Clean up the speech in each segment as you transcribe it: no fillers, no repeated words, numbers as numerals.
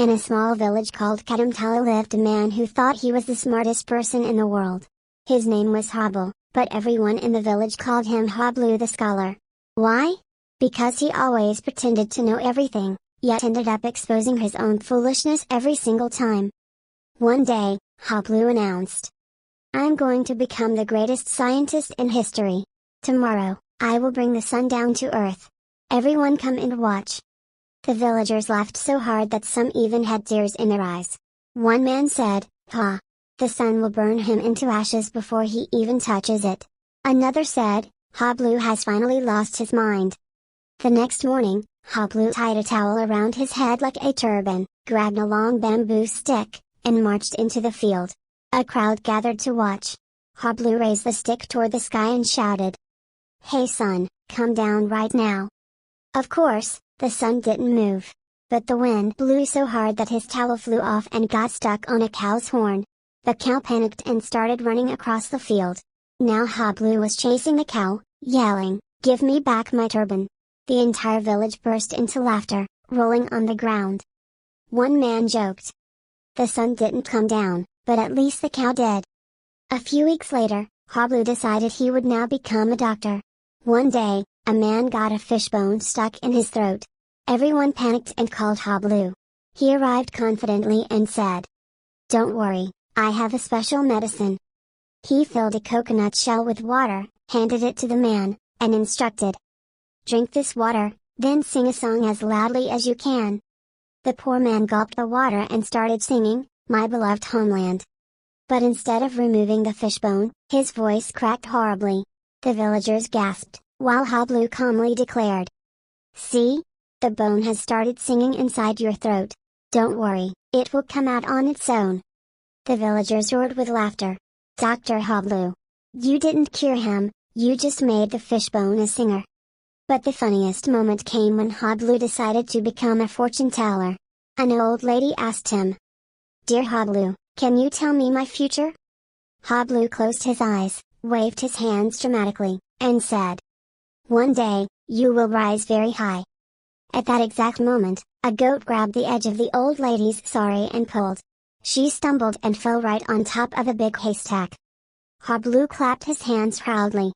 In a small village called Kadamtala lived a man who thought he was the smartest person in the world. His name was Hobble, but everyone in the village called him Hoblu the scholar. Why? Because he always pretended to know everything, yet ended up exposing his own foolishness every single time. One day, Hoblu announced, "I'm going to become the greatest scientist in history. Tomorrow, I will bring the sun down to earth. Everyone come and watch." The villagers laughed so hard that some even had tears in their eyes. One man said, "Ha! The sun will burn him into ashes before he even touches it." Another said, "Hoblu has finally lost his mind." The next morning, Hoblu tied a towel around his head like a turban, grabbed a long bamboo stick, and marched into the field. A crowd gathered to watch. Hoblu raised the stick toward the sky and shouted, "Hey sun, come down right now." Of course, the sun didn't move. But the wind blew so hard that his towel flew off and got stuck on a cow's horn. The cow panicked and started running across the field. Now Hoblu was chasing the cow, yelling, "Give me back my turban." The entire village burst into laughter, rolling on the ground. One man joked, "The sun didn't come down, but at least the cow did." A few weeks later, Hoblu decided he would now become a doctor. One day, a man got a fishbone stuck in his throat. Everyone panicked and called Hoblu. He arrived confidently and said, "Don't worry, I have a special medicine." He filled a coconut shell with water, handed it to the man, and instructed, "Drink this water, then sing a song as loudly as you can." The poor man gulped the water and started singing, "My beloved homeland." But instead of removing the fishbone, his voice cracked horribly. The villagers gasped, while Hoblu calmly declared, "See? The bone has started singing inside your throat. Don't worry, it will come out on its own." The villagers roared with laughter. "Dr. Hoblu! You didn't cure him, you just made the fishbone a singer." But the funniest moment came when Hoblu decided to become a fortune teller. An old lady asked him, "Dear Hoblu, can you tell me my future?" Hoblu closed his eyes, waved his hands dramatically, and said, "One day, you will rise very high." At that exact moment, a goat grabbed the edge of the old lady's sari and pulled. She stumbled and fell right on top of a big haystack. Hoblu clapped his hands proudly.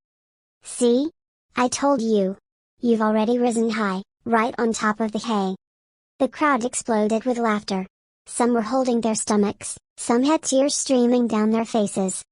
"See? I told you! You've already risen high, right on top of the hay." The crowd exploded with laughter. Some were holding their stomachs, some had tears streaming down their faces.